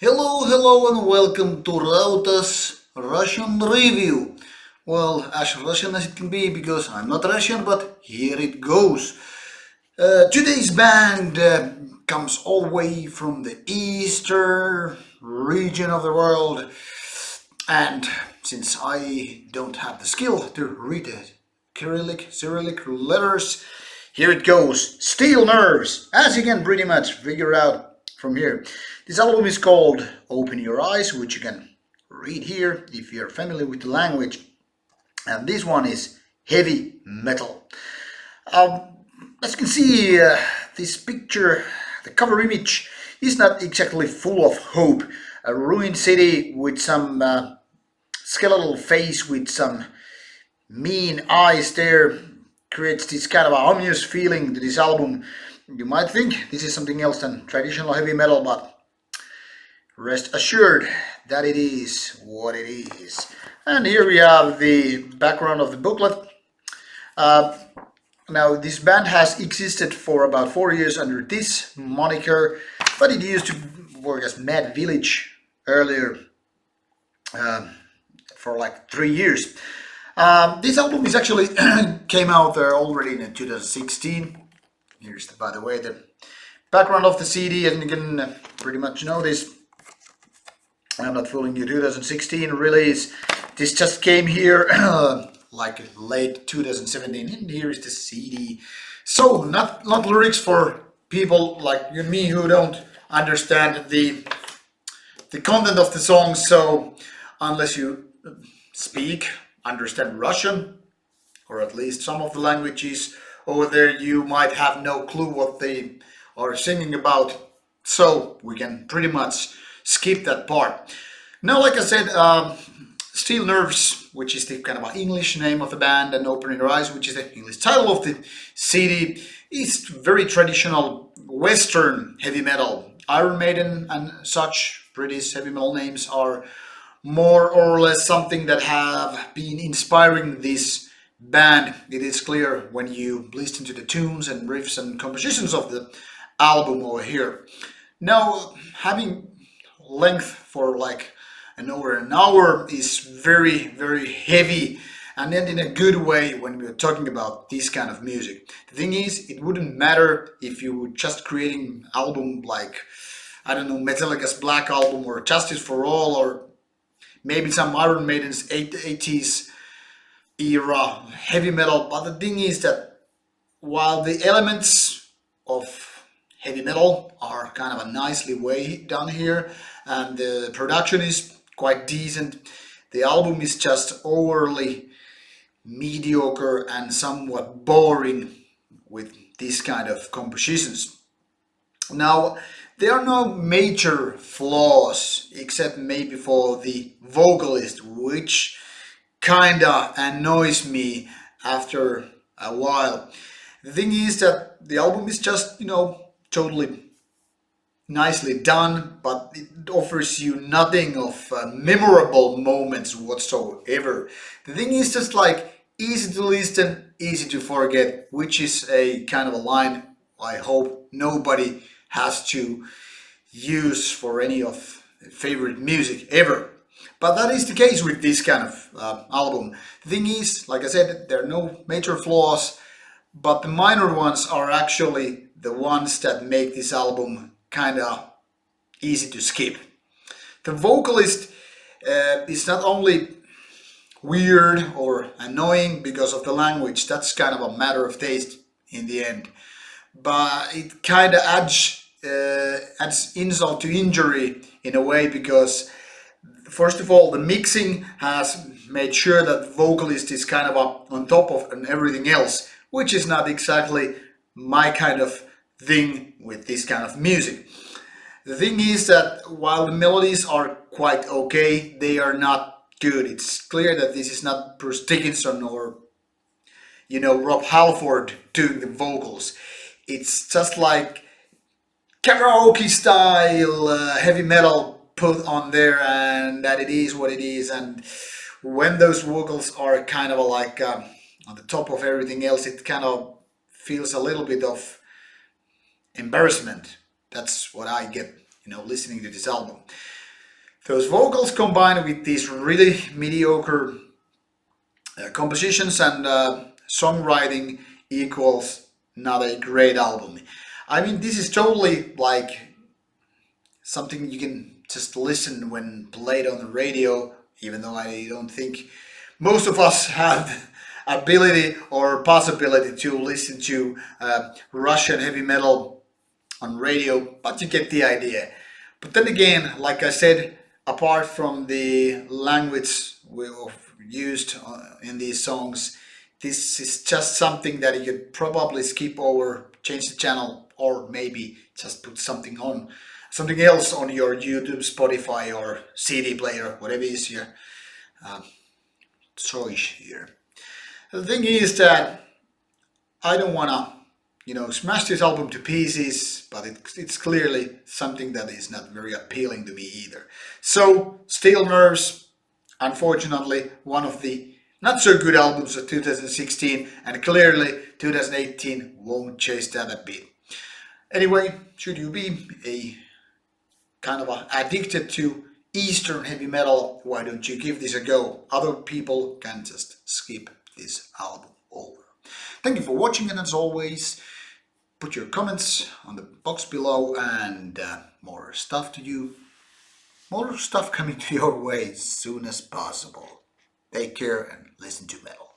Hello and welcome to Rauta's Russian review. Well, as Russian as it can be because I'm not Russian, but here it goes. Today's band comes all the way from the eastern region of the world, and since I don't have the skill to read the Cyrillic letters, here it goes. Steel Nerves, as you can pretty much figure out from here. This album is called Open Your Eyes, which you can read here if you're familiar with the language. And this one is heavy metal. Um, as you can see, this picture, the cover image, is not exactly full of hope. A ruined city with some skeletal face with some mean eyes there creates this kind of ominous feeling to this album. You might think this is something else than traditional heavy metal, but rest assured that it is what it is. And here we have the background of the booklet. Now, this band has existed for about 4 years under this moniker, but it used to work as Mad Village earlier for like 3 years. This album is actually came out already in 2016. Here's, by the way, the background of the CD, and you can pretty much know this. I'm not fooling you. 2016 release. This just came here like late 2017, and here is the CD. So not lyrics for people like you and me who don't understand the content of the song. So unless you understand Russian, or at least some of the languages over there, you might have no clue what they are singing about. So we can pretty much skip that part. Now, like I said, Steel Nerves, which is the kind of English name of the band, and Open Your Eyes, which is the English title of the CD, is very traditional Western heavy metal. Iron Maiden and such British heavy metal names are more or less something that have been inspiring this band. It is clear when you listen to the tunes and riffs and compositions of the album over here. Now, having length for like over an hour is very, very heavy, and then in a good way when we're talking about this kind of music. The thing is, it wouldn't matter if you were just creating an album like, I don't know, Metallica's Black Album or Justice for All, or maybe some Iron Maiden's 80s era heavy metal. But the thing is that while the elements of heavy metal are kind of a nicely way done here, and the production is quite decent, the album is just overly mediocre and somewhat boring with this kind of compositions. Now, there are no major flaws except maybe for the vocalist, which kinda annoys me after a while. The thing is that the album is just, totally nicely done, but it offers you nothing of memorable moments whatsoever. The thing is just like easy to listen, easy to forget, which is a kind of a line I hope nobody has to use for any of favorite music ever. But that is the case with this kind of album. The thing is, like I said, there are no major flaws, but the minor ones are actually the ones that make this album kind of easy to skip. The vocalist is not only weird or annoying because of the language, that's kind of a matter of taste in the end, but it kind of adds insult to injury in a way, because first of all, the mixing has made sure that the vocalist is kind of up on top of and everything else, which is not exactly my kind of thing with this kind of music. The thing is that while the melodies are quite okay, they are not good. It's clear that this is not Bruce Dickinson or Rob Halford doing the vocals. It's just like karaoke style heavy metal put on there, and that it is what it is. And when those vocals are kind of like on the top of everything else, it kind of feels a little bit of embarrassment. That's what I get listening to this album. Those vocals combined with these really mediocre compositions and songwriting equals not a great album. I mean, this is totally like something you can just listen when played on the radio, even though I don't think most of us have ability or possibility to listen to Russian heavy metal on radio, but you get the idea. But then again, like I said, apart from the language we've used in these songs, this is just something that you could probably skip over, change the channel, or maybe just put something else on your YouTube, Spotify, or CD player, whatever is your choice here. The thing is that I don't wanna, smash this album to pieces, but it's clearly something that is not very appealing to me either. So, Steel Nerves, unfortunately, one of the not so good albums of 2016, and clearly 2018 won't chase that a bit. Anyway, should you be a kind of addicted to Eastern heavy metal, why don't you give this a go? Other people can just skip this album over. Thank you for watching, and as always, put your comments on the box below, and more stuff coming to your way as soon as possible. Take care and listen to metal.